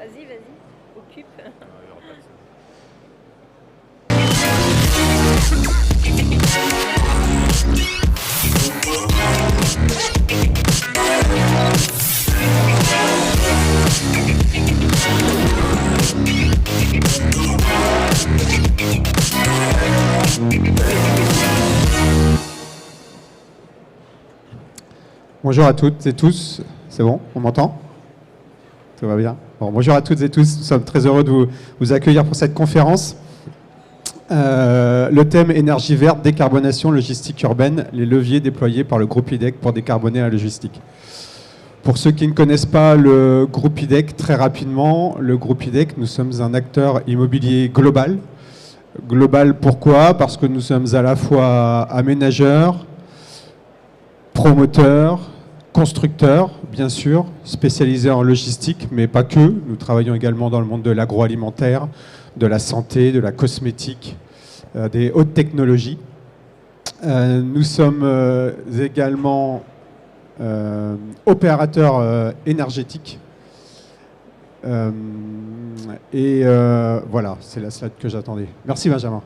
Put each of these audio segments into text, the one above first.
Vas-y, vas-y, occupe. Bonjour à toutes et tous. C'est bon, on m'entend? Tout va bien. Bon, bonjour à toutes et tous. Nous sommes très heureux de vous accueillir pour cette conférence. Le thème énergie verte, décarbonation, logistique urbaine, les leviers déployés par le groupe IDEC pour décarboner la logistique. Pour ceux qui ne connaissent pas le groupe IDEC, très rapidement, le groupe IDEC, nous sommes un acteur immobilier global. Global pourquoi? Parce que nous sommes à la fois aménageurs, promoteurs, constructeurs, bien sûr, spécialisés en logistique, mais pas que. Nous travaillons également dans le monde de l'agroalimentaire, de la santé, de la cosmétique, des hautes technologies. Nous sommes également opérateurs énergétiques. Voilà, c'est la slide que j'attendais. Merci Benjamin.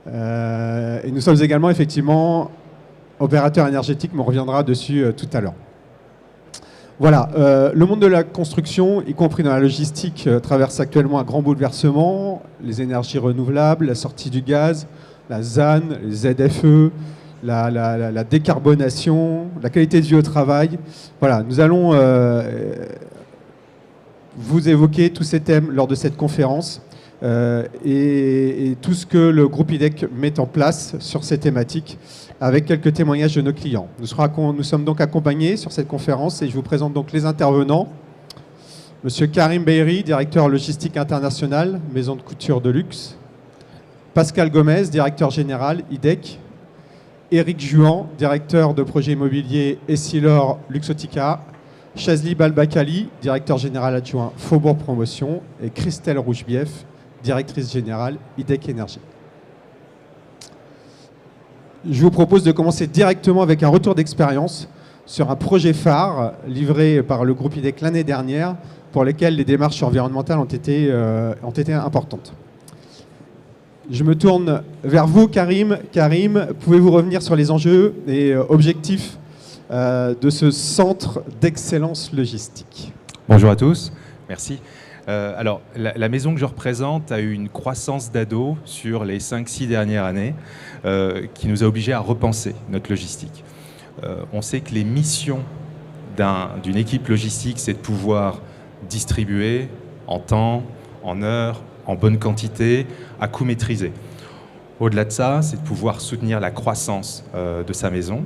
Et nous sommes également effectivement opérateur énergétique, mais on reviendra dessus tout à l'heure. Voilà, le monde de la construction, y compris dans la logistique, traverse actuellement un grand bouleversement. Les énergies renouvelables, la sortie du gaz, la ZAN, les ZFE, la décarbonation, la qualité de vie au travail. Voilà, nous allons vous évoquer tous ces thèmes lors de cette conférence et tout ce que le groupe IDEC met en place sur ces thématiques, avec quelques témoignages de nos clients. Nous sommes donc accompagnés sur cette conférence et je vous présente donc les intervenants. Monsieur Karim Beyri, directeur logistique international, maison de couture de luxe. Pascal Gomez, directeur général, IDEC. Éric Juan, directeur de projet immobilier Essilor Luxotica. Chazli Balbakali, directeur général adjoint Faubourg Promotion. Et Christelle Rougebief, directrice générale IDEC Énergie. Je vous propose de commencer directement avec un retour d'expérience sur un projet phare livré par le groupe IDEC l'année dernière, pour lequel les démarches environnementales ont été importantes. Je me tourne vers vous, Karim. Karim, pouvez-vous revenir sur les enjeux et objectifs de ce centre d'excellence logistique? Bonjour à tous, merci. Alors, la maison que je représente a eu une croissance d'ado sur les 5-6 dernières années qui nous a obligés à repenser notre logistique. On sait que les missions d'une équipe logistique, c'est de pouvoir distribuer en temps, en heures, en bonne quantité, à coût maîtrisé. Au-delà de ça, c'est de pouvoir soutenir la croissance de sa maison.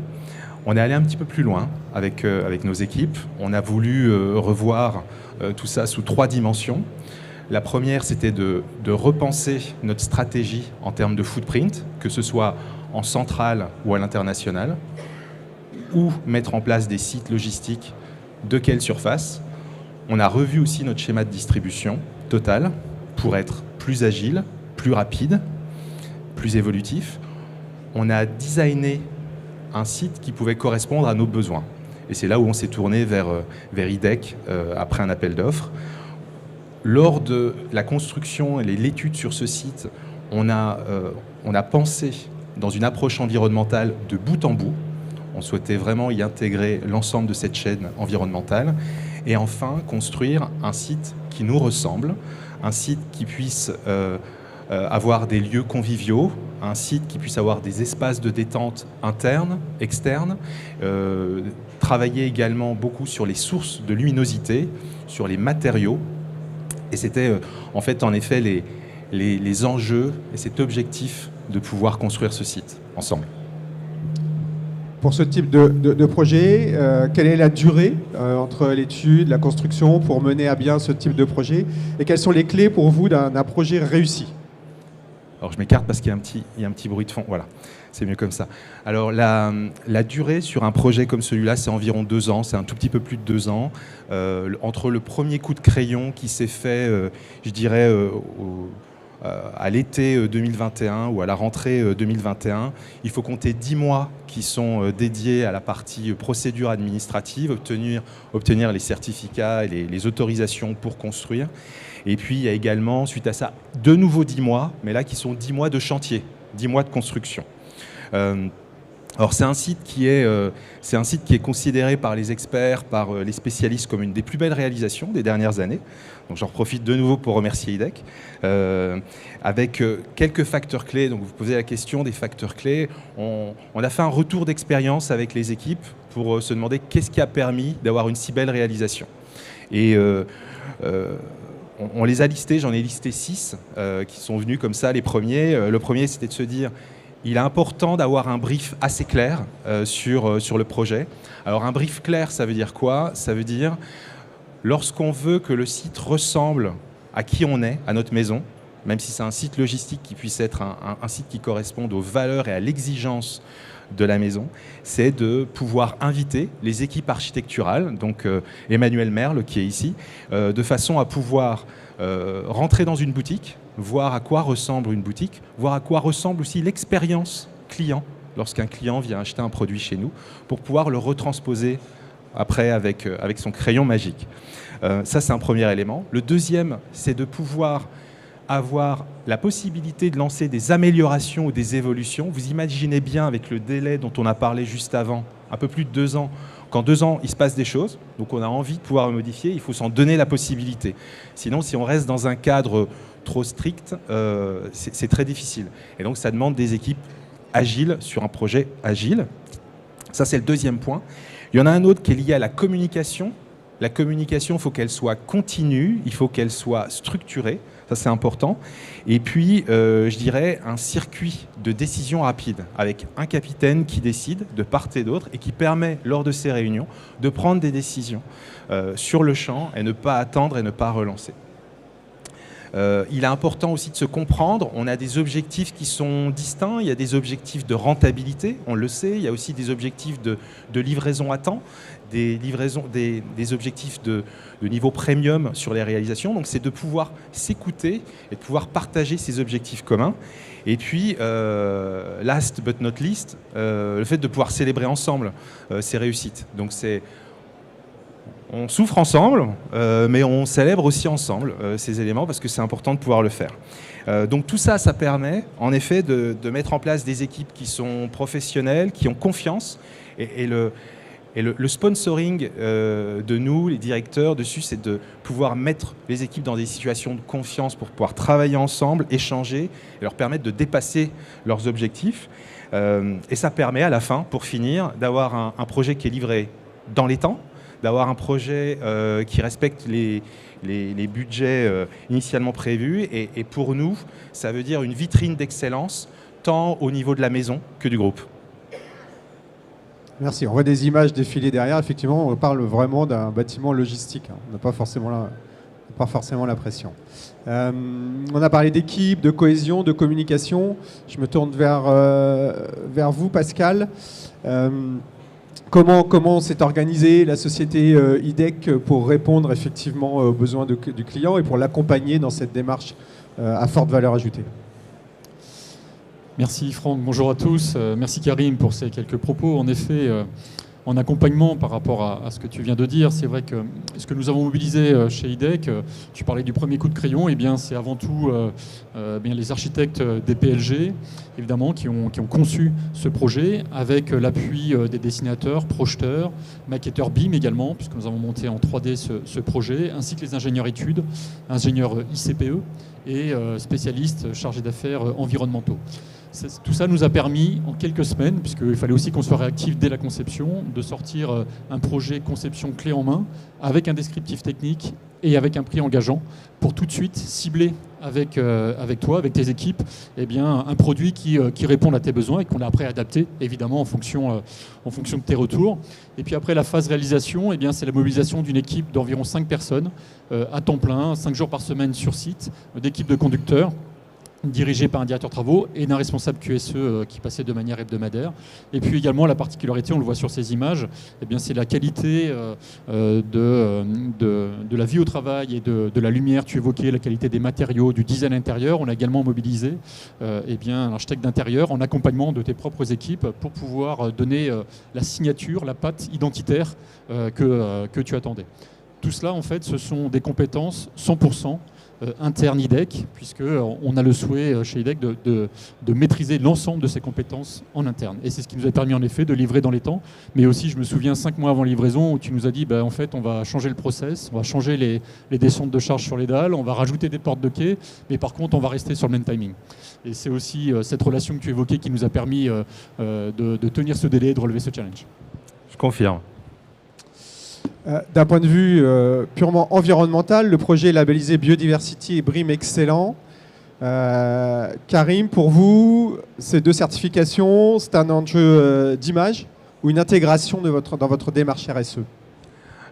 On est allé un petit peu plus loin avec nos équipes. On a voulu revoir tout ça sous 3 dimensions. La première, c'était de repenser notre stratégie en termes de footprint, que ce soit en centrale ou à l'international, ou mettre en place des sites logistiques de quelle surface. On a revu aussi notre schéma de distribution total pour être plus agile, plus rapide, plus évolutif. On a designé un site qui pouvait correspondre à nos besoins. Et c'est là où on s'est tourné vers IDEC après un appel d'offres. Lors de la construction et l'étude sur ce site, on a pensé dans une approche environnementale de bout en bout. On souhaitait vraiment y intégrer l'ensemble de cette chaîne environnementale. Et enfin, construire un site qui nous ressemble, un site qui puisse avoir des lieux conviviaux, un site qui puisse avoir des espaces de détente internes, externes, travailler également beaucoup sur les sources de luminosité, sur les matériaux. Et c'était en effet les enjeux et cet objectif de pouvoir construire ce site ensemble. Pour ce type de projet, quelle est la durée entre l'étude, la construction pour mener à bien ce type de projet? Et quelles sont les clés pour vous d'un projet réussi? Alors je m'écarte parce qu'il y a un petit bruit de fond. Voilà, c'est mieux comme ça. Alors la durée sur un projet comme celui-là, c'est environ 2 ans. C'est un tout petit peu plus de 2 ans. Entre le premier coup de crayon qui s'est fait, je dirais, à l'été 2021 ou à la rentrée 2021, il faut compter 10 mois qui sont dédiés à la partie procédure administrative, obtenir les certificats et les autorisations pour construire. Et puis il y a également, suite à ça, de nouveaux 10 mois, mais là qui sont 10 mois de chantier, 10 mois de construction. Alors c'est un site qui est considéré par les experts, par les spécialistes comme une des plus belles réalisations des dernières années. Donc j'en profite de nouveau pour remercier IDEC. Avec quelques facteurs clés, donc vous posez la question des facteurs clés. On a fait un retour d'expérience avec les équipes pour se demander qu'est-ce qui a permis d'avoir une si belle réalisation. Et on les a listés, j'en ai listé 6 qui sont venus comme ça, les premiers. Le premier, c'était de se dire, il est important d'avoir un brief assez clair sur le projet. Alors un brief clair, ça veut dire quoi? Ça veut dire, lorsqu'on veut que le site ressemble à qui on est, à notre maison, même si c'est un site logistique qui puisse être un site qui corresponde aux valeurs et à l'exigence de la maison, c'est de pouvoir inviter les équipes architecturales, donc Emmanuel Merle qui est ici, de façon à pouvoir rentrer dans une boutique, voir à quoi ressemble une boutique, voir à quoi ressemble aussi l'expérience client lorsqu'un client vient acheter un produit chez nous, pour pouvoir le retransposer après avec son crayon magique. Ça, c'est un premier élément. Le deuxième, c'est de pouvoir avoir la possibilité de lancer des améliorations ou des évolutions. Vous imaginez bien, avec le délai dont on a parlé juste avant, un peu plus de 2 ans, qu'en 2 ans, il se passe des choses, donc on a envie de pouvoir modifier, il faut s'en donner la possibilité. Sinon, si on reste dans un cadre trop strict, c'est très difficile. Et donc, ça demande des équipes agiles sur un projet agile. Ça, c'est le deuxième point. Il y en a un autre qui est lié à la communication. La communication, il faut qu'elle soit continue, il faut qu'elle soit structurée. Ça, c'est important. Et puis, je dirais, un circuit de décision rapide, avec un capitaine qui décide de part et d'autre et qui permet, lors de ces réunions, de prendre des décisions sur le champ et ne pas attendre et ne pas relancer. Il est important aussi de se comprendre. On a des objectifs qui sont distincts. Il y a des objectifs de rentabilité, on le sait. Il y a aussi des objectifs de livraison à temps, des objectifs de niveau premium sur les réalisations. Donc c'est de pouvoir s'écouter et de pouvoir partager ces objectifs communs. Et puis, last but not least, le fait de pouvoir célébrer ensemble ces réussites. Donc on souffre ensemble, mais on célèbre aussi ensemble ces éléments parce que c'est important de pouvoir le faire. Donc tout ça, ça permet en effet de mettre en place des équipes qui sont professionnelles, qui ont confiance. Et le sponsoring de nous, les directeurs, dessus, c'est de pouvoir mettre les équipes dans des situations de confiance pour pouvoir travailler ensemble, échanger et leur permettre de dépasser leurs objectifs. Et ça permet à la fin, pour finir, d'avoir un projet qui est livré dans les temps, d'avoir un projet qui respecte les budgets initialement prévus. Et pour nous, ça veut dire une vitrine d'excellence, tant au niveau de la maison que du groupe. Merci. On voit des images défiler derrière. Effectivement, on parle vraiment d'un bâtiment logistique. On n'a pas forcément l'impression. On a parlé d'équipe, de cohésion, de communication. Je me tourne vers vous, Pascal. Comment s'est organisée la société IDEC pour répondre effectivement aux besoins du client et pour l'accompagner dans cette démarche à forte valeur ajoutée? Merci Franck, bonjour à tous. Merci Karim pour ces quelques propos. En effet, en accompagnement par rapport à ce que tu viens de dire, c'est vrai que ce que nous avons mobilisé chez IDEC, tu parlais du premier coup de crayon, eh bien c'est avant tout les architectes des PLG, évidemment, qui ont conçu ce projet avec l'appui des dessinateurs, projeteurs, maquetteurs BIM également, puisque nous avons monté en 3D ce projet, ainsi que les ingénieurs études, ingénieurs ICPE et spécialistes chargés d'affaires environnementaux. Tout ça nous a permis, en quelques semaines, puisqu'il fallait aussi qu'on soit réactif dès la conception, de sortir un projet conception clé en main, avec un descriptif technique et avec un prix engageant, pour tout de suite cibler avec toi, avec tes équipes, eh bien, un produit qui réponde à tes besoins et qu'on a après adapté, évidemment, en fonction de tes retours. Et puis après la phase réalisation, eh bien, c'est la mobilisation d'une équipe d'environ 5 personnes, à temps plein, 5 jours par semaine sur site, d'équipe de conducteurs, dirigé par un directeur travaux et d'un responsable QSE qui passait de manière hebdomadaire. Et puis également la particularité, on le voit sur ces images, eh bien, c'est la qualité de la vie au travail et de la lumière. Tu évoquais la qualité des matériaux, du design intérieur. On a également mobilisé eh bien, un architecte d'intérieur en accompagnement de tes propres équipes pour pouvoir donner la signature, la patte identitaire que tu attendais. Tout cela, en fait, ce sont des compétences 100% interne IDEC, puisqu'on a le souhait chez IDEC de maîtriser l'ensemble de ces compétences en interne. Et c'est ce qui nous a permis en effet de livrer dans les temps. Mais aussi, je me souviens 5 mois avant livraison, où tu nous as dit, en fait, on va changer le process, on va changer les descentes de charge sur les dalles, on va rajouter des portes de quai, mais par contre, on va rester sur le même timing. Et c'est aussi cette relation que tu évoquais qui nous a permis de tenir ce délai et de relever ce challenge. Je confirme. D'un point de vue purement environnemental, le projet est labellisé Biodiversity et BREEAM Excellent. Karim, pour vous, ces 2 certifications, c'est un enjeu d'image ou une intégration dans votre démarche RSE?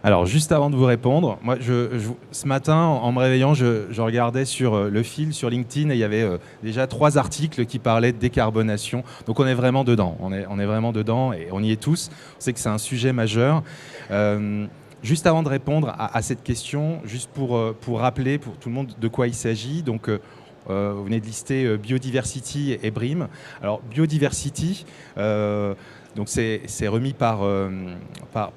Alors, juste avant de vous répondre, moi, ce matin, en me réveillant, je regardais sur le fil, sur LinkedIn, et il y avait déjà 3 articles qui parlaient de décarbonation. Donc, on est vraiment dedans. On est vraiment dedans et on y est tous. On sait que c'est un sujet majeur. Juste avant de répondre à cette question, juste pour rappeler pour tout le monde de quoi il s'agit. Donc, vous venez de lister Biodiversity et BREEAM. Alors, Biodiversity... donc c'est remis par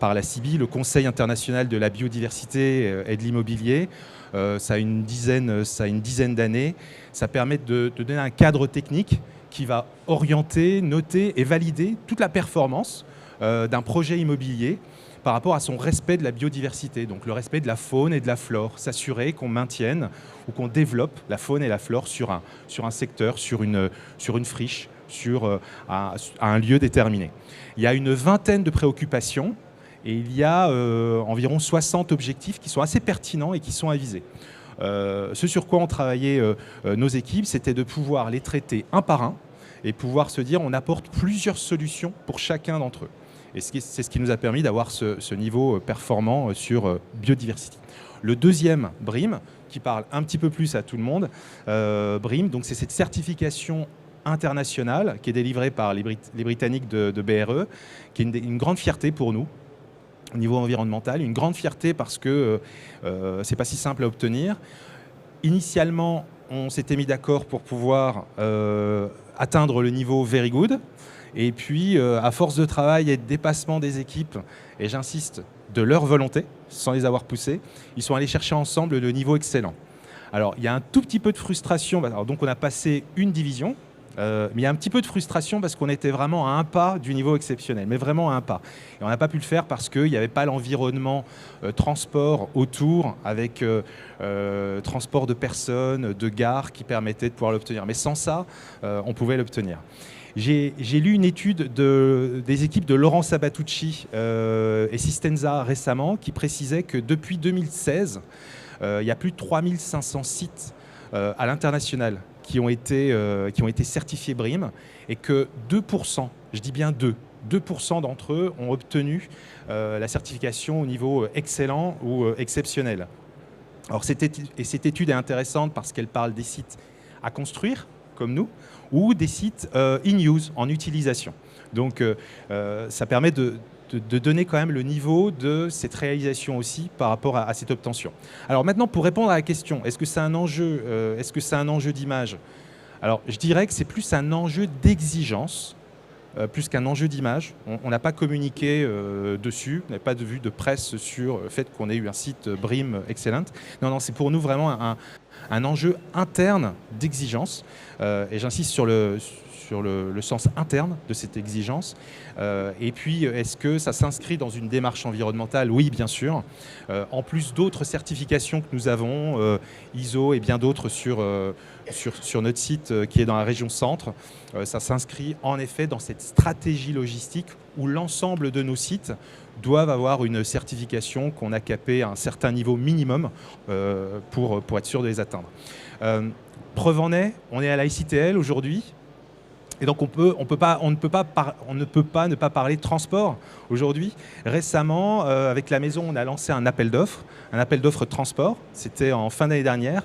la CIBI, le Conseil international de la biodiversité et de l'immobilier. Ça a une dizaine d'années. Ça permet de donner un cadre technique qui va orienter, noter et valider toute la performance d'un projet immobilier par rapport à son respect de la biodiversité, donc le respect de la faune et de la flore, s'assurer qu'on maintienne ou qu'on développe la faune et la flore sur un secteur, sur une friche, à un lieu déterminé. Il y a une vingtaine de préoccupations et il y a environ 60 objectifs qui sont assez pertinents et qui sont avisés. Ce sur quoi ont travaillé nos équipes, c'était de pouvoir les traiter un par un et pouvoir se dire on apporte plusieurs solutions pour chacun d'entre eux. Et c'est ce qui nous a permis d'avoir ce niveau performant sur biodiversité. Le deuxième, BREEAM, qui parle un petit peu plus à tout le monde, BREEAM, donc c'est cette certification internationale qui est délivrée par les Britanniques de BRE, qui est une grande fierté pour nous au niveau environnemental, une grande fierté parce que c'est pas si simple à obtenir. Initialement, on s'était mis d'accord pour pouvoir atteindre le niveau Very Good. Et puis, à force de travail et de dépassement des équipes, et j'insiste, de leur volonté, sans les avoir poussés, ils sont allés chercher ensemble le niveau excellent. Alors, il y a un tout petit peu de frustration. Alors, donc, on a passé une division, mais il y a un petit peu de frustration parce qu'on était vraiment à un pas du niveau exceptionnel, mais vraiment à un pas. Et on n'a pas pu le faire parce qu'il n'y avait pas l'environnement transport autour, avec transport de personnes, de gares qui permettait de pouvoir l'obtenir. Mais sans ça, on pouvait l'obtenir. J'ai lu une étude des équipes de Laurent Sabatucci et Sistenza récemment qui précisait que depuis 2016, il y a plus de 3500 sites à l'international qui ont été certifiés BREEAM et que 2%, je dis bien 2% d'entre eux ont obtenu la certification au niveau excellent ou exceptionnel. Alors, cette étude est intéressante parce qu'elle parle des sites à construire, comme nous, ou des sites in use, en utilisation. Donc, ça permet de donner quand même le niveau de cette réalisation aussi par rapport à cette obtention. Alors maintenant, pour répondre à la question, est-ce que c'est un enjeu d'image? Alors, je dirais que c'est plus un enjeu d'exigence, plus qu'un enjeu d'image. On n'a pas communiqué dessus, on n'a pas de vue de presse sur le fait qu'on ait eu un site BREEAM excellent. Non, c'est pour nous vraiment un enjeu interne d'exigence. Et j'insiste sur le sens interne de cette exigence. Et puis, est-ce que ça s'inscrit dans une démarche environnementale? Oui, bien sûr. En plus d'autres certifications que nous avons, ISO et bien d'autres sur notre site qui est dans la région centre, ça s'inscrit en effet dans cette stratégie logistique où l'ensemble de nos sites doivent avoir une certification qu'on a capée à un certain niveau minimum pour être sûr de les atteindre. Preuve en est, on est à l'ICTL aujourd'hui. Et donc on ne peut pas ne pas parler de transport aujourd'hui. Récemment, avec la maison, on a lancé un appel d'offres de transport. C'était en fin d'année dernière.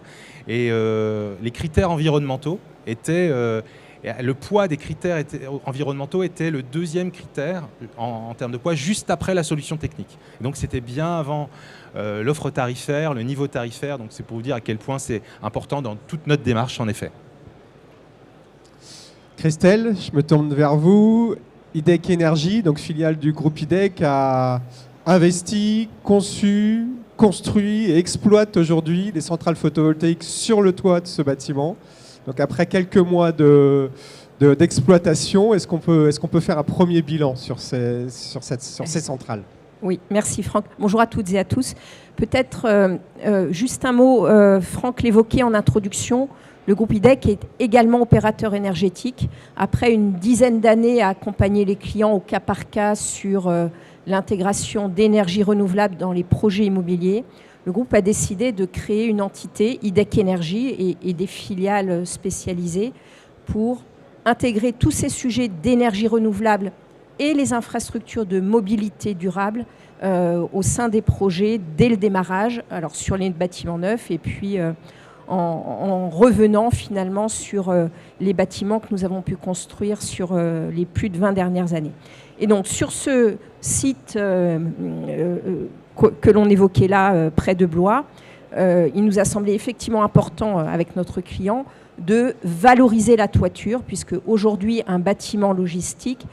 Et les critères environnementaux le poids des critères environnementaux était le deuxième critère en termes de poids, juste après la solution technique. Et donc c'était bien avant l'offre tarifaire, le niveau tarifaire. Donc c'est pour vous dire à quel point c'est important dans toute notre démarche, en effet. Christelle, je me tourne vers vous. IDEC Énergie, donc filiale du groupe IDEC, a investi, conçu, construit et exploite aujourd'hui des centrales photovoltaïques sur le toit de ce bâtiment. Donc après quelques mois d'exploitation, est-ce qu'on peut faire un premier bilan sur ces centrales ? Oui, merci Franck. Bonjour à toutes et à tous. Peut-être juste un mot, Franck l'évoquait en introduction, le groupe IDEC est également opérateur énergétique. Après une dizaine d'années à accompagner les clients au cas par cas sur l'intégration d'énergie renouvelable dans les projets immobiliers, le groupe a décidé de créer une entité, IDEC Énergie, et des filiales spécialisées pour intégrer tous ces sujets d'énergie renouvelable et les infrastructures de mobilité durable au sein des projets dès le démarrage, alors sur les bâtiments neufs et puis en revenant finalement sur les bâtiments que nous avons pu construire sur les plus de 20 dernières années. Et donc sur ce site que l'on évoquait là, près de Blois, il nous a semblé effectivement important avec notre client de valoriser la toiture, puisque aujourd'hui un bâtiment logistique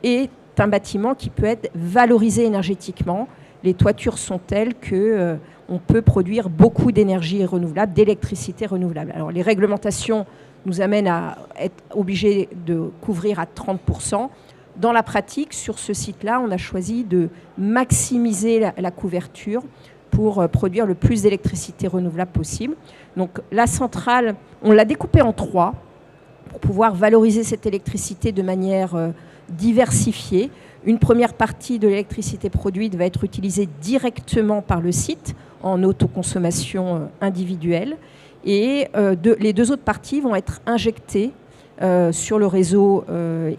est un bâtiment qui peut être valorisé énergétiquement. Les toitures sont telles que on peut produire beaucoup d'énergie renouvelable, d'électricité renouvelable. Alors les réglementations nous amènent à être obligés de couvrir à 30%. Dans la pratique, sur ce site-là, on a choisi de maximiser la couverture pour produire le plus d'électricité renouvelable possible. Donc la centrale, on l'a découpée en 3 pour pouvoir valoriser cette électricité de manière diversifiée. Une première partie de l'électricité produite va être utilisée directement par le site en autoconsommation individuelle et les 2 autres parties vont être injectées sur le réseau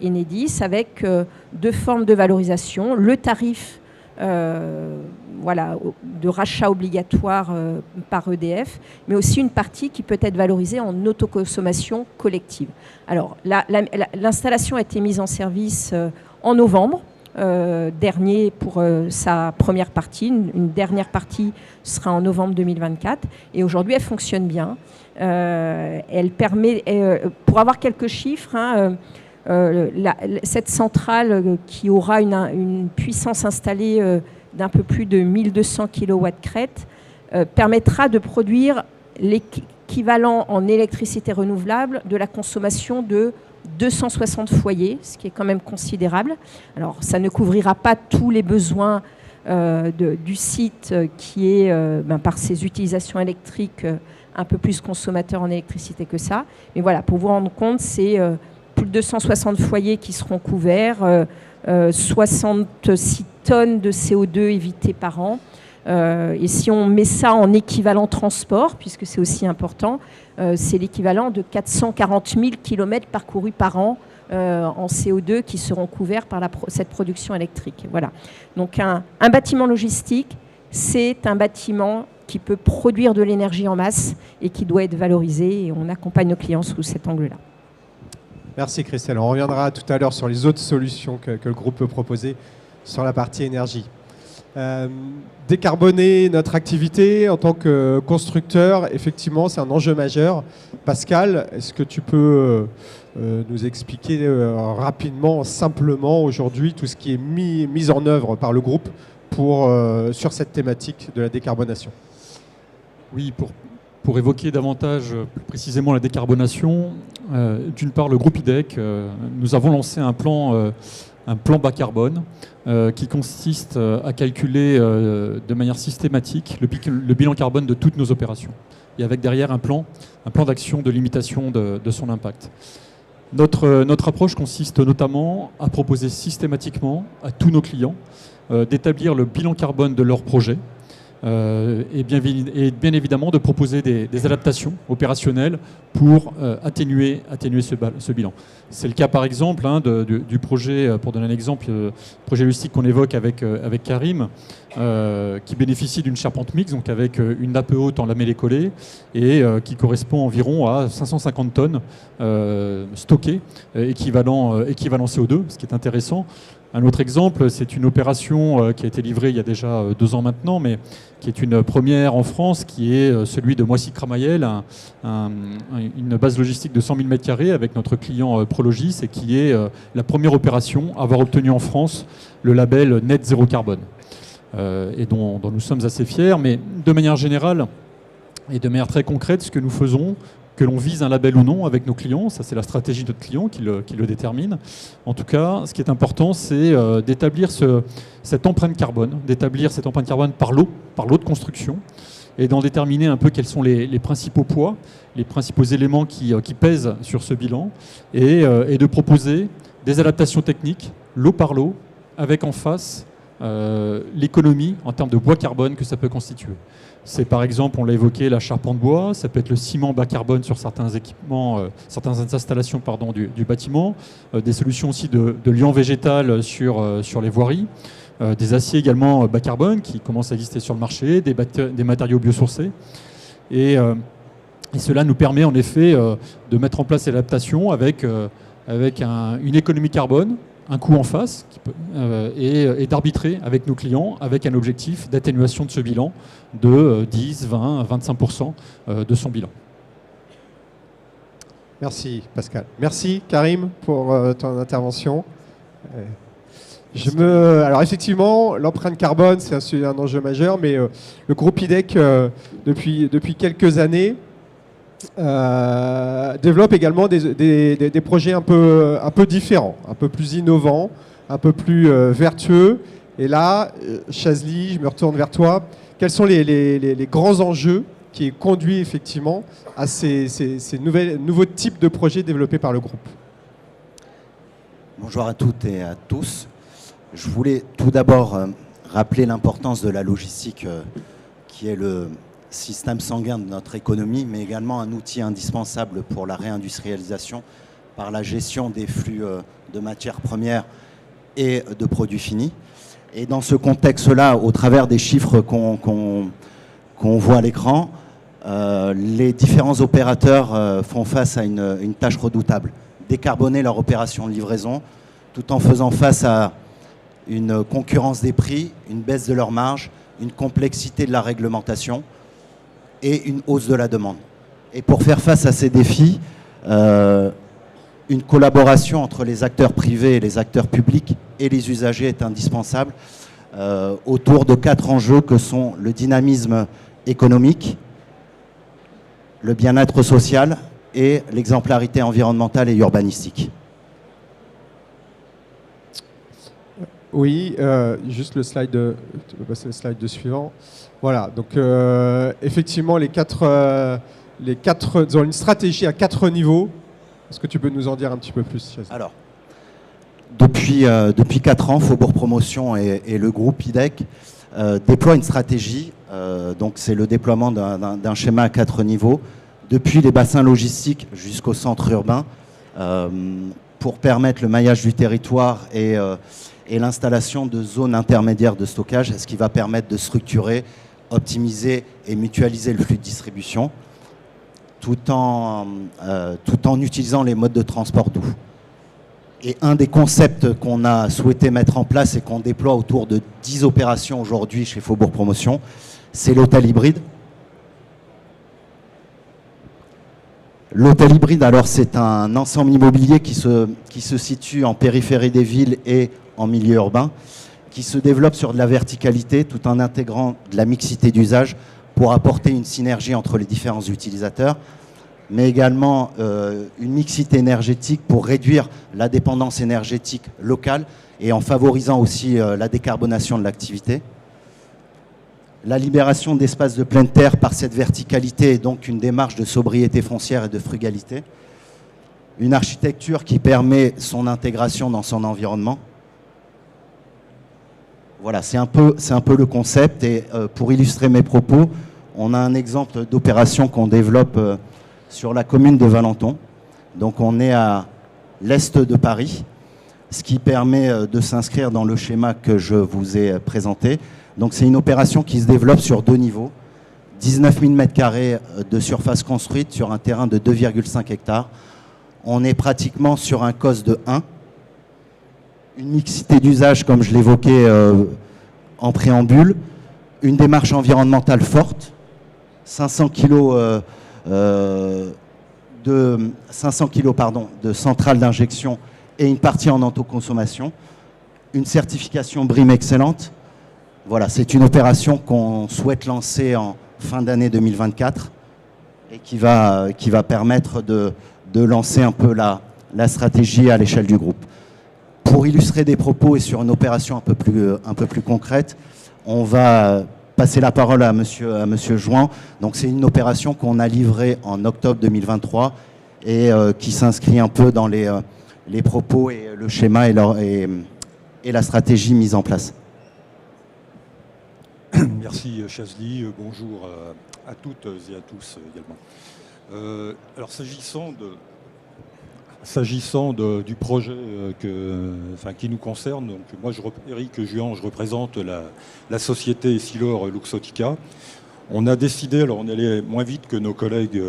Enedis avec 2 formes de valorisation. Le tarif de rachat obligatoire par EDF, mais aussi une partie qui peut être valorisée en autoconsommation collective. Alors, l'installation a été mise en service en novembre dernier pour sa première partie. Une dernière partie sera en novembre 2024. Et aujourd'hui, elle fonctionne bien. Elle permet, pour avoir quelques chiffres, cette centrale qui aura une puissance installée d'un peu plus de 1200 kW crête permettra de produire l'équivalent en électricité renouvelable de la consommation de 260 foyers, ce qui est quand même considérable. Alors, ça ne couvrira pas tous les besoins du site qui est, par ses utilisations électriques, un peu plus consommateur en électricité que ça. Mais voilà, pour vous rendre compte, c'est plus de 260 foyers qui seront couverts, 66 tonnes de CO2 évitées par an. Et si on met ça en équivalent transport, puisque c'est aussi important, c'est l'équivalent de 440 000 km parcourus par an en CO2 qui seront couverts par cette production électrique. Voilà. Donc un bâtiment logistique, c'est un bâtiment qui peut produire de l'énergie en masse et qui doit être valorisé. Et on accompagne nos clients sous cet angle-là. Merci Christelle. On reviendra tout à l'heure sur les autres solutions que le groupe peut proposer sur la partie énergie. Décarboner notre activité en tant que constructeur, effectivement, c'est un enjeu majeur. Pascal, est-ce que tu peux nous expliquer rapidement, simplement, aujourd'hui, tout ce qui est mis en œuvre par le groupe sur cette thématique de la décarbonation ? Oui, pour évoquer davantage, plus précisément, la décarbonation, d'une part, le groupe IDEC, nous avons lancé un plan bas carbone qui consiste à calculer de manière systématique le bilan carbone de toutes nos opérations. Et avec derrière un plan d'action de limitation de son impact. Notre approche consiste notamment à proposer systématiquement à tous nos clients d'établir le bilan carbone de leur projet et bien évidemment de proposer des adaptations opérationnelles pour atténuer ce bilan. C'est le cas par exemple du projet, pour donner un exemple, projet logistique qu'on évoque avec Karim, qui bénéficie d'une charpente mixte, donc avec une nappe haute en lamellé collé, et qui correspond environ à 550 tonnes stockées, équivalent CO2, ce qui est intéressant. Un autre exemple, c'est une opération qui a été livrée il y a déjà 2 ans maintenant, mais qui est une première en France, qui est celui de Moissy-Cramayel, une base logistique de 100 000 m² avec notre client Prologis, et qui est la première opération à avoir obtenu en France le label Net Zéro Carbone, et dont nous sommes assez fiers. Mais de manière générale et de manière très concrète, ce que nous faisons, que l'on vise un label ou non avec nos clients, ça c'est la stratégie de notre client qui le détermine. En tout cas, ce qui est important, c'est d'établir cette empreinte carbone, par l'eau de construction, et d'en déterminer un peu quels sont les principaux poids, les principaux éléments qui pèsent sur ce bilan, et de proposer des adaptations techniques, lot par lot, avec en face l'économie en termes de bois carbone que ça peut constituer. C'est par exemple, on l'a évoqué, la charpente bois, ça peut être le ciment bas carbone sur certains équipements, certaines installations du bâtiment, des solutions aussi de liant végétal sur les voiries, des aciers également bas carbone qui commencent à exister sur le marché, des matériaux biosourcés. Et cela nous permet en effet de mettre en place l'adaptation avec une économie carbone, un coût en face, et d'arbitrer avec nos clients avec un objectif d'atténuation de ce bilan de 10, 20, 25% de son bilan. Merci Pascal. Merci Karim pour ton intervention. Alors effectivement, l'empreinte carbone, c'est un enjeu majeur, mais le groupe IDEC, depuis quelques années, développe également des projets un peu différents, un peu plus innovants, un peu plus vertueux. Et là, Chazli, je me retourne vers toi. Quels sont les grands enjeux qui conduisent effectivement à ces nouveaux types de projets développés par le groupe? Bonjour à toutes et à tous. Je voulais tout d'abord rappeler l'importance de la logistique qui est le système sanguin de notre économie, mais également un outil indispensable pour la réindustrialisation par la gestion des flux de matières premières et de produits finis. Et dans ce contexte-là, au travers des chiffres qu'on voit à l'écran, les différents opérateurs font face à une tâche redoutable: décarboner leur opération de livraison, tout en faisant face à une concurrence des prix, une baisse de leurs marges, une complexité de la réglementation et une hausse de la demande. Et pour faire face à ces défis, une collaboration entre les acteurs privés et les acteurs publics et les usagers est indispensable autour de 4 enjeux que sont le dynamisme économique, le bien-être social et l'exemplarité environnementale et urbanistique. Oui, juste le slide, tu peux passer le slide suivant. Voilà, donc effectivement, les quatre, ils ont une stratégie à 4 niveaux. Est-ce que tu peux nous en dire un petit peu plus, Chazli? Alors, depuis 4 ans, Faubourg Promotion et le groupe IDEC déploient une stratégie. Donc c'est le déploiement d'un schéma à 4 niveaux, depuis les bassins logistiques jusqu'au centre urbain, pour permettre le maillage du territoire et l'installation de zones intermédiaires de stockage, ce qui va permettre de structurer, optimiser et mutualiser le flux de distribution, tout en utilisant les modes de transport doux. Et un des concepts qu'on a souhaité mettre en place et qu'on déploie autour de 10 opérations aujourd'hui chez Faubourg Promotion, c'est l'hôtel hybride. L'hôtel hybride, alors, c'est un ensemble immobilier qui se situe en périphérie des villes et en milieu urbain, qui se développe sur de la verticalité tout en intégrant de la mixité d'usage pour apporter une synergie entre les différents utilisateurs, mais également une mixité énergétique pour réduire la dépendance énergétique locale et en favorisant aussi la décarbonation de l'activité. La libération d'espaces de pleine terre par cette verticalité est donc une démarche de sobriété foncière et de frugalité. Une architecture qui permet son intégration dans son environnement. Voilà, c'est un peu le concept. Et pour illustrer mes propos, on a un exemple d'opération qu'on développe sur la commune de Valenton. Donc on est à l'est de Paris, ce qui permet de s'inscrire dans le schéma que je vous ai présenté. Donc c'est une opération qui se développe sur 2 niveaux. 19 000 m² de surface construite sur un terrain de 2,5 hectares. On est pratiquement sur un COS de 1. Une mixité d'usage, comme je l'évoquais en préambule. Une démarche environnementale forte. 500 kg de centrale d'injection et une partie en autoconsommation. Une certification BREEAM excellente. Voilà, c'est une opération qu'on souhaite lancer en fin d'année 2024 et qui va permettre de lancer un peu la stratégie à l'échelle du groupe. Pour illustrer des propos et sur une opération un peu plus concrète, on va passer la parole à monsieur Jouan. Donc c'est une opération qu'on a livrée en octobre 2023 et qui s'inscrit un peu dans les propos et le schéma et la stratégie mise en place. Merci Chazli, bonjour à toutes et à tous également. Alors s'agissant du projet qui nous concerne, donc moi Éric Juan, je représente la société Essilor-Luxottica. On a décidé, alors on allait moins vite que nos collègues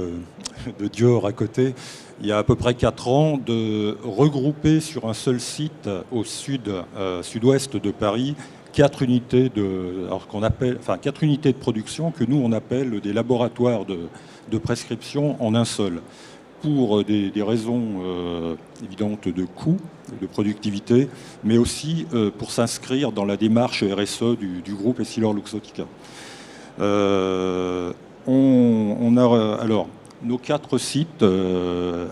de Dior à côté, il y a à peu près 4 ans, de regrouper sur un seul site au sud-ouest de Paris 4 unités quatre unités de production que nous on appelle des laboratoires de prescription en un seul, pour des raisons évidentes de coût, de productivité, mais aussi pour s'inscrire dans la démarche RSE du groupe Essilor-Luxottica. Alors, nos 4 sites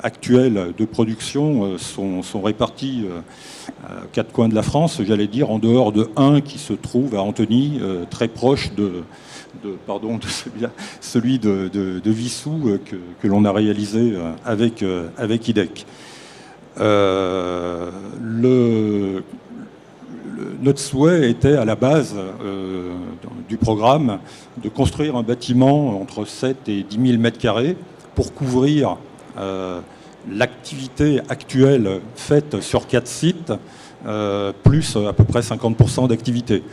actuels de production sont répartis à 4 coins de la France, j'allais dire, en dehors de un qui se trouve à Antony, très proche de celui de Vissou que l'on a réalisé avec IDEC. Notre souhait était à la base du programme de construire un bâtiment entre 7 et 10 000 m² pour couvrir l'activité actuelle faite sur 4 sites, plus à peu près 50% d'activité.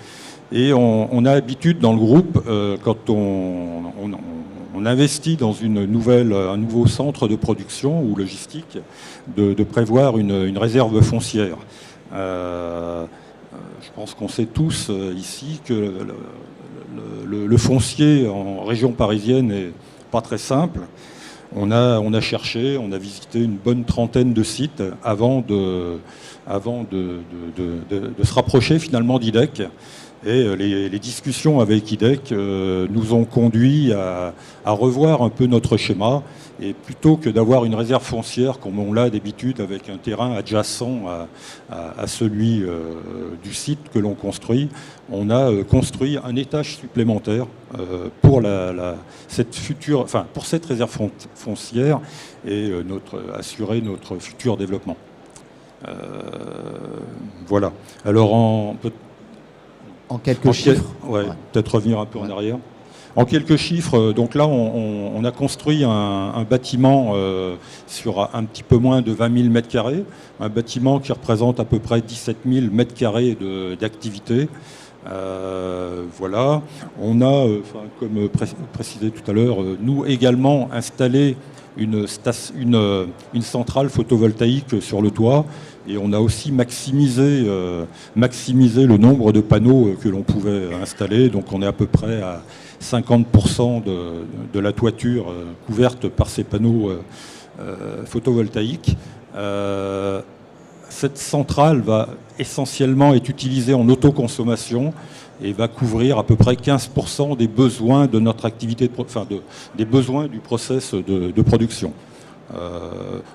Et on a l'habitude dans le groupe, quand on investit dans un nouveau centre de production ou logistique, de prévoir une réserve foncière. Je pense qu'on sait tous ici que le foncier en région parisienne n'est pas très simple. On a cherché, on a visité une bonne trentaine de sites avant de se rapprocher finalement d'IDEC. Et les discussions avec IDEC nous ont conduits à revoir un peu notre schéma. Et plutôt que d'avoir une réserve foncière comme on l'a d'habitude avec un terrain adjacent à celui du site que l'on construit, on a construit un étage supplémentaire pour cette réserve foncière et assurer notre futur développement. Voilà. Alors en quelques chiffres. Peut-être revenir un peu en arrière. En quelques chiffres, donc là, on a construit un bâtiment sur un petit peu moins de 20 000 m², un bâtiment qui représente à peu près 17 000 m² d'activité. Voilà. On a, comme précisé tout à l'heure, nous également installé une centrale photovoltaïque sur le toit. Et on a aussi maximisé le nombre de panneaux que l'on pouvait installer. Donc on est à peu près à 50% de la toiture couverte par ces panneaux photovoltaïques. Cette centrale va essentiellement être utilisée en autoconsommation et va couvrir à peu près 15% des besoins de notre activité, des besoins du process de production.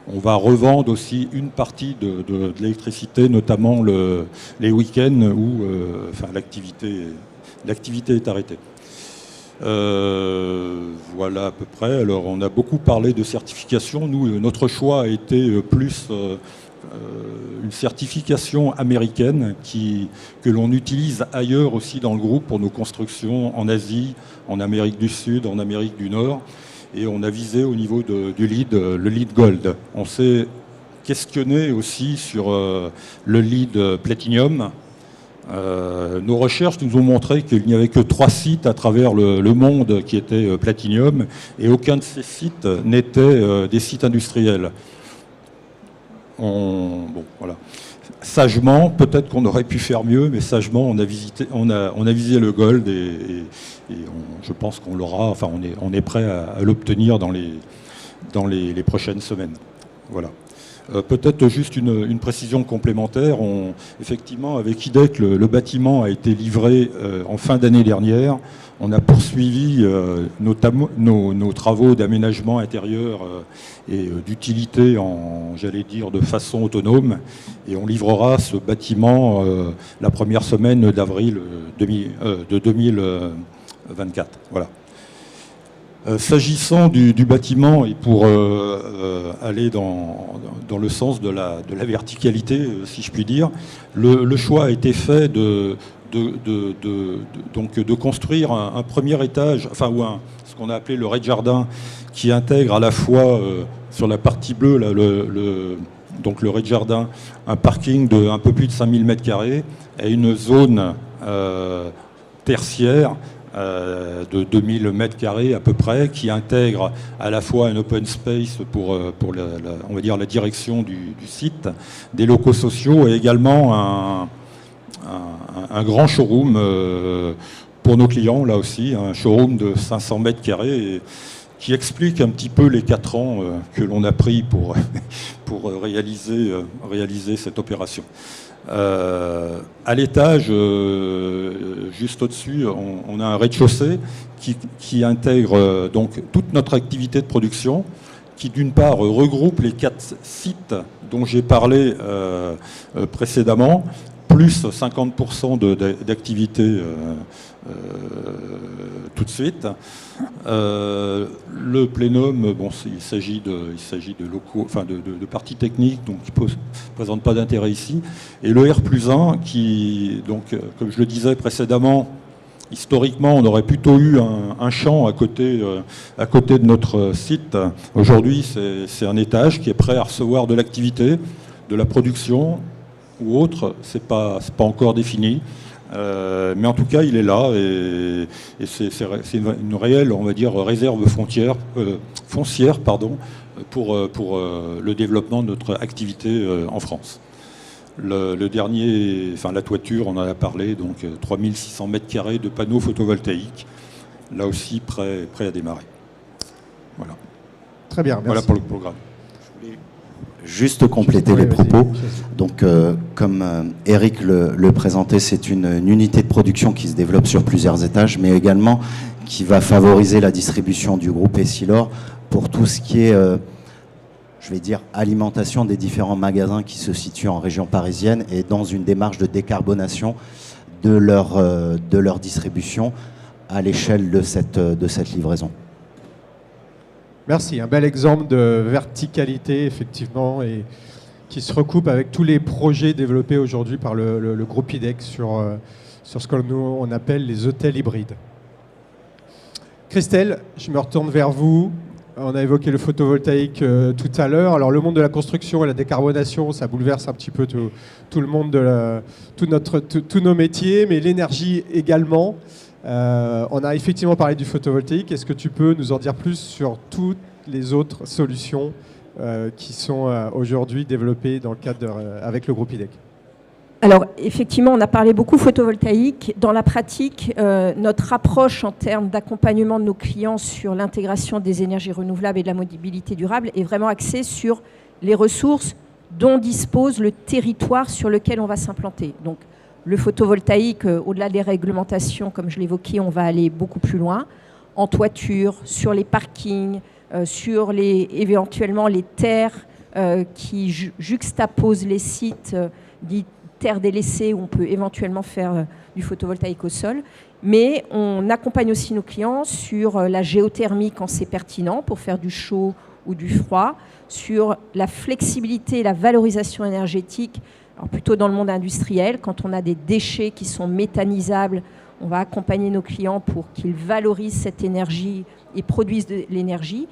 On va revendre aussi une partie de l'électricité, notamment les week-ends où l'activité est arrêtée. Voilà à peu près. Alors on a beaucoup parlé de certification. Nous, notre choix a été plus une certification américaine que l'on utilise ailleurs aussi dans le groupe pour nos constructions en Asie, en Amérique du Sud, en Amérique du Nord. Et on a visé au niveau du LEED, le LEED Gold. On s'est questionné aussi sur le LEED Platinum. Nos recherches nous ont montré qu'il n'y avait que 3 sites à travers le monde qui étaient Platinum, et aucun de ces sites n'était des sites industriels. Bon, voilà. Sagement, peut-être qu'on aurait pu faire mieux, mais sagement, on a visé le Gold et je pense qu'on l'aura. Enfin, on est prêt à l'obtenir dans les prochaines semaines. Voilà. Peut-être juste une précision complémentaire. Effectivement, avec IDEC, le bâtiment a été livré en fin d'année dernière. On a poursuivi nos travaux d'aménagement intérieur et d'utilité, j'allais dire, de façon autonome. Et on livrera ce bâtiment la première semaine d'avril de 2024. Voilà. S'agissant du bâtiment, et pour aller dans le sens de la verticalité, si je puis dire, le choix a été fait de construire un premier étage, enfin, ou ce qu'on a appelé le rez-de-jardin, qui intègre à la fois sur la partie bleue, là, donc le rez-de-jardin, un parking de un peu plus de 5000 m² et une zone tertiaire de 2000 m² à peu près, qui intègre à la fois un open space pour on va dire la direction du site, des locaux sociaux, et également un grand showroom pour nos clients, là aussi, un showroom de 500 m², qui explique un petit peu les 4 ans que l'on a pris pour réaliser cette opération. À l'étage, juste au-dessus, on a un rez-de-chaussée qui intègre donc toute notre activité de production, qui d'une part regroupe les 4 sites dont j'ai parlé précédemment, plus 50% d'activité tout de suite. Le plénum, bon, il s'agit de locaux, enfin de parties techniques, donc qui ne présentent pas d'intérêt ici. Et le R+1, qui, donc, comme je le disais précédemment, historiquement, on aurait plutôt eu un champ à côté de notre site. Aujourd'hui, c'est un étage qui est prêt à recevoir de l'activité, de la production ou autre. C'est pas encore défini. Mais en tout cas, il est là, et c'est une réelle, on va dire, réserve foncière, pour le développement de notre activité en France. Le dernier, enfin la toiture, on en a parlé, donc 3600 m² de panneaux photovoltaïques, là aussi prêt à démarrer. Voilà. Très bien, merci. Voilà pour le programme. Juste compléter les propos. Donc, comme Eric le présentait, c'est une unité de production qui se développe sur plusieurs étages, mais également qui va favoriser la distribution du groupe Essilor pour tout ce qui est, je vais dire, alimentation des différents magasins qui se situent en région parisienne, et dans une démarche de décarbonation de leur distribution à l'échelle de cette livraison. Merci, un bel exemple de verticalité, effectivement, et qui se recoupe avec tous les projets développés aujourd'hui par le groupe IDEC sur ce que nous on appelle les hôtels hybrides. Christelle, je me retourne vers vous. On a évoqué le photovoltaïque tout à l'heure. Alors le monde de la construction et la décarbonation, ça bouleverse un petit peu tout le monde, tous nos métiers, mais l'énergie également. On a effectivement parlé du photovoltaïque. Est-ce que tu peux nous en dire plus sur toutes les autres solutions qui sont aujourd'hui développées dans le cadre avec le groupe IDEC? Alors, effectivement, on a parlé beaucoup photovoltaïque. Dans la pratique, notre approche en termes d'accompagnement de nos clients sur l'intégration des énergies renouvelables et de la mobilité durable est vraiment axée sur les ressources dont dispose le territoire sur lequel on va s'implanter. Donc, le photovoltaïque, au-delà des réglementations, comme je l'évoquais, on va aller beaucoup plus loin, en toiture, sur les parkings, sur éventuellement les terres qui juxtaposent les sites dits terres délaissées, où on peut éventuellement faire du photovoltaïque au sol. Mais on accompagne aussi nos clients sur la géothermie quand c'est pertinent, pour faire du chaud ou du froid, sur la flexibilité et la valorisation énergétique, alors plutôt dans le monde industriel. Quand on a des déchets qui sont méthanisables, on va accompagner nos clients pour qu'ils valorisent cette énergie et produisent de l'énergie.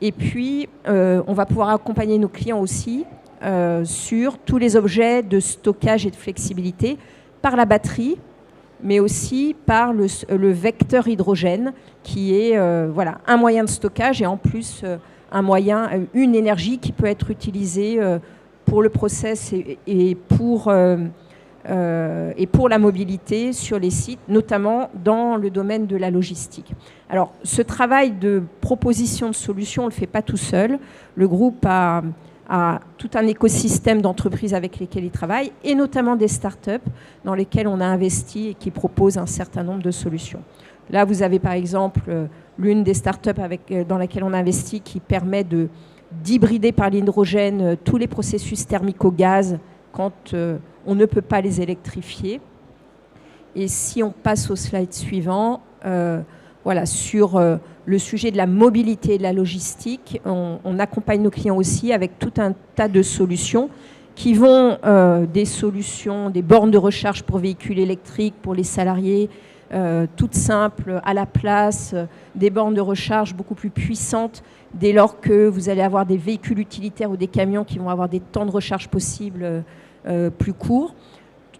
Et puis, on va pouvoir accompagner nos clients aussi sur tous les objets de stockage et de flexibilité par la batterie, mais aussi par le vecteur hydrogène, qui est un moyen de stockage et en plus une énergie qui peut être utilisée pour le process et pour la mobilité sur les sites, notamment dans le domaine de la logistique. Alors, ce travail de proposition de solutions, on ne le fait pas tout seul. Le groupe a tout un écosystème d'entreprises avec lesquelles il travaille, et notamment des startups dans lesquelles on a investi et qui proposent un certain nombre de solutions. Là, vous avez par exemple l'une des startups dans laquelle on a investi qui permet d'hybrider par l'hydrogène tous les processus thermiques au gaz quand on ne peut pas les électrifier. Et si on passe au slide suivant, sur le sujet de la mobilité et de la logistique, on accompagne nos clients aussi avec tout un tas de solutions qui vont des solutions, des bornes de recharge pour véhicules électriques pour les salariés, toutes simples, à la place, des bornes de recharge beaucoup plus puissantes dès lors que vous allez avoir des véhicules utilitaires ou des camions qui vont avoir des temps de recharge possibles plus courts.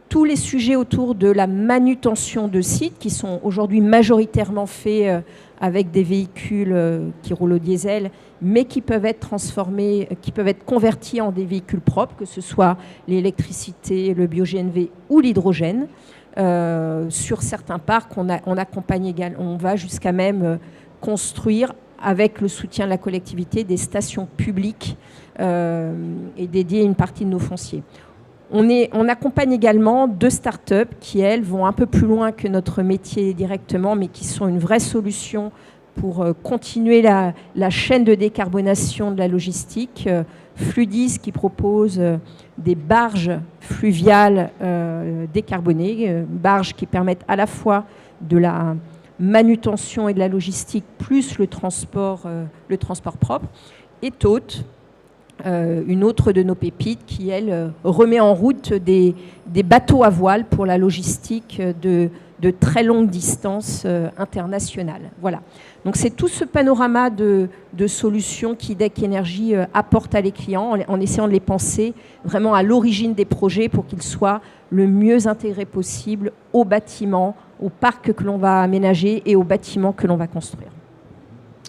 Tous les sujets autour de la manutention de sites qui sont aujourd'hui majoritairement faits avec des véhicules qui roulent au diesel, mais qui peuvent être transformés, qui peuvent être convertis en des véhicules propres, que ce soit l'électricité, le bio-GNV ou l'hydrogène. Sur certains parcs, on accompagne également, on va jusqu'à même construire, avec le soutien de la collectivité, des stations publiques et dédier une partie de nos fonciers. On accompagne également 2 startups qui, elles, vont un peu plus loin que notre métier directement, mais qui sont une vraie solution pour continuer la chaîne de décarbonation de la logistique. Fluidis qui propose des barges fluviales décarbonées, barges qui permettent à la fois de la manutention et de la logistique, plus le transport propre. Et Toth, une autre de nos pépites qui, elle, remet en route des bateaux à voile pour la logistique de très longue distance internationale. Voilà. Donc c'est tout ce panorama de solutions qu'HIDEC Énergie apporte à les clients en essayant de les penser vraiment à l'origine des projets pour qu'ils soient le mieux intégrés possible aux bâtiments, aux parcs que l'on va aménager et aux bâtiments que l'on va construire.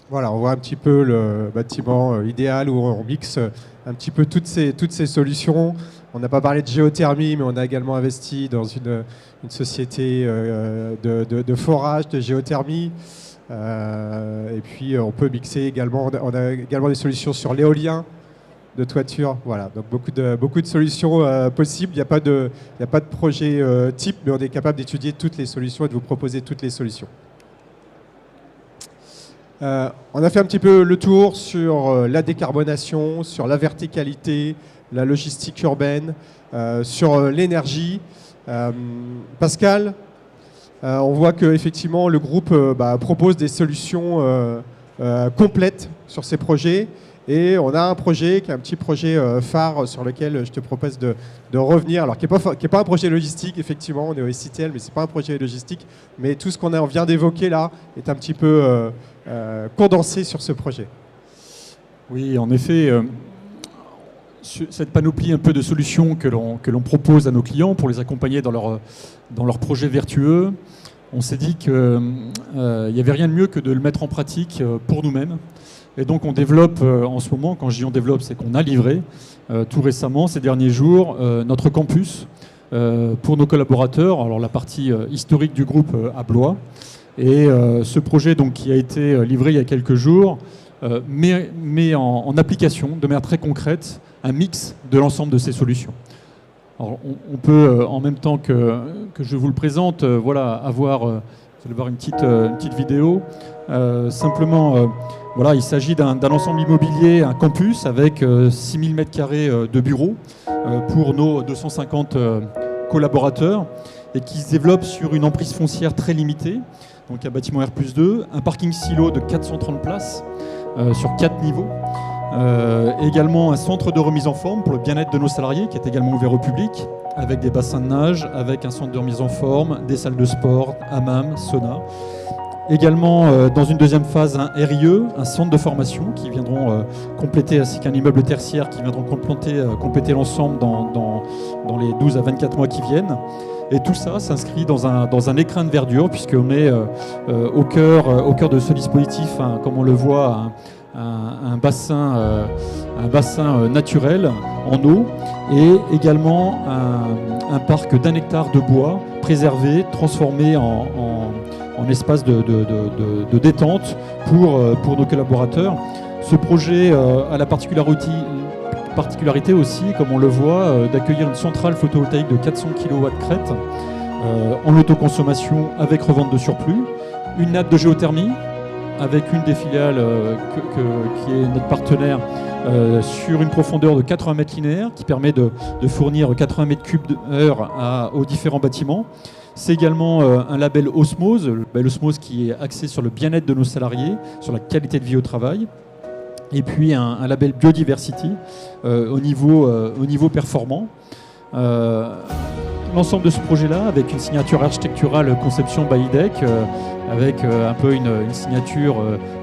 Voilà, on voit un petit peu le bâtiment idéal où on mixe un petit peu toutes ces solutions. On n'a pas parlé de géothermie, mais on a également investi dans une société de forage, de géothermie. Et puis on peut mixer également, on a également des solutions sur l'éolien de toiture. Voilà, donc beaucoup de solutions possibles. Il n'y a pas de projet type, mais on est capable d'étudier toutes les solutions et de vous proposer toutes les solutions. On a fait un petit peu le tour sur la décarbonation, sur la verticalité, la logistique urbaine, sur l'énergie. Pascal, on voit qu'effectivement le groupe propose des solutions complètes sur ces projets. Et on a un projet qui est un petit projet phare sur lequel je te propose de revenir, alors qui n'est pas un projet logistique, effectivement, on est au SITL, mais ce n'est pas un projet logistique, mais tout ce qu'on vient d'évoquer là est un petit peu condensé sur ce projet. Oui, en effet, cette panoplie un peu de solutions que l'on propose à nos clients pour les accompagner dans leurs projets vertueux, on s'est dit qu'il n'y avait rien de mieux que de le mettre en pratique pour nous-mêmes. Et donc on développe en ce moment, quand je dis on développe, c'est qu'on a livré tout récemment, ces derniers jours, notre campus pour nos collaborateurs, alors la partie historique du groupe à Blois. Et ce projet donc, qui a été livré il y a quelques jours met en application de manière très concrète un mix de l'ensemble de ces solutions. Alors, on peut, en même temps que je vous le présente, avoir, vous allez voir une petite vidéo. Simplement, il s'agit d'un ensemble immobilier, un campus avec 6000 m² de bureaux pour nos 250 collaborateurs et qui se développe sur une emprise foncière très limitée. Donc un bâtiment R+2, un parking silo de 430 places sur 4 niveaux. Également un centre de remise en forme pour le bien-être de nos salariés qui est également ouvert au public, avec des bassins de nage, avec un centre de remise en forme, des salles de sport, hammam, sauna. Également, dans une deuxième phase, un RIE, un centre de formation qui viendront compléter, ainsi qu'un immeuble tertiaire qui viendront compléter l'ensemble dans les 12 à 24 mois qui viennent. Et tout ça s'inscrit dans un écrin de verdure, puisqu'on est au cœur de ce dispositif, hein, comme on le voit, un bassin naturel en eau, et également un parc d'1 hectare de bois préservé, transformé en espace de détente pour nos collaborateurs. Ce projet a la particularité aussi, comme on le voit, d'accueillir une centrale photovoltaïque de 400 kW crête en autoconsommation avec revente de surplus, une nappe de géothermie avec une des filiales qui est notre partenaire sur une profondeur de 80 mètres linéaires qui permet de fournir 80 mètres cubes heure aux différents bâtiments. C'est également un label Osmose, le label Osmose qui est axé sur le bien-être de nos salariés, sur la qualité de vie au travail. Et puis un label Biodiversity au niveau performant. L'ensemble de ce projet-là, avec une signature architecturale conception by IDEC, avec un peu une signature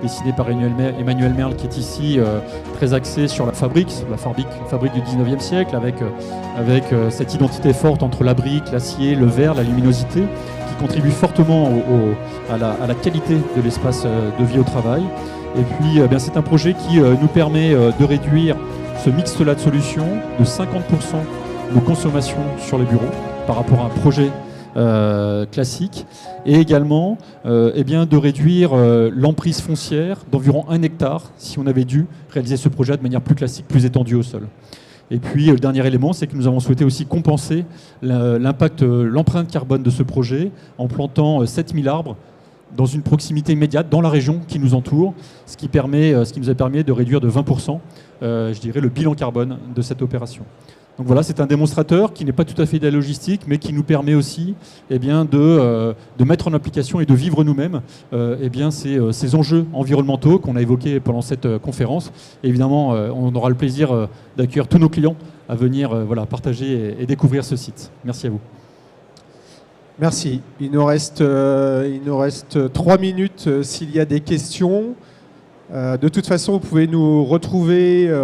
dessinée par Emmanuel Merle qui est ici très axée sur la fabrique du 19e siècle, avec cette identité forte entre la brique, l'acier, le verre, la luminosité, qui contribue fortement à la qualité de l'espace de vie au travail. Et puis c'est un projet qui nous permet de réduire ce mix-là de solutions de 50% nos consommations sur les bureaux par rapport à un projet classique, et également de réduire l'emprise foncière d'environ 1 hectare si on avait dû réaliser ce projet de manière plus classique, plus étendue au sol. Et puis le dernier élément, c'est que nous avons souhaité aussi compenser l'empreinte carbone de ce projet en plantant 7000 arbres dans une proximité immédiate dans la région qui nous entoure, ce qui nous a permis de réduire de 20% le bilan carbone de cette opération. Donc voilà, c'est un démonstrateur qui n'est pas tout à fait de la logistique, mais qui nous permet aussi de mettre en application et de vivre nous-mêmes ces enjeux environnementaux qu'on a évoqués pendant cette conférence. Et évidemment, on aura le plaisir d'accueillir tous nos clients à venir partager et découvrir ce site. Merci à vous. Merci. Il nous reste 3 minutes s'il y a des questions. De toute façon, vous pouvez nous retrouver,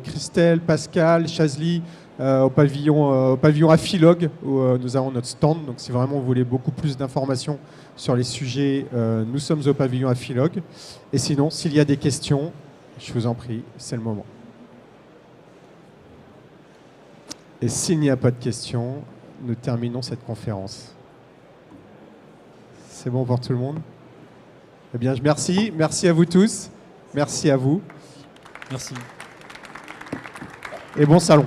Christelle, Pascal, Chazli, au pavillon Afilog, où nous avons notre stand. Donc si vraiment vous voulez beaucoup plus d'informations sur les sujets, nous sommes au pavillon Afilog. Et sinon, s'il y a des questions, je vous en prie, c'est le moment. Et s'il n'y a pas de questions, nous terminons cette conférence. C'est bon pour tout le monde? Eh bien, merci. Merci à vous tous. Merci à vous. Merci. Et bon salon.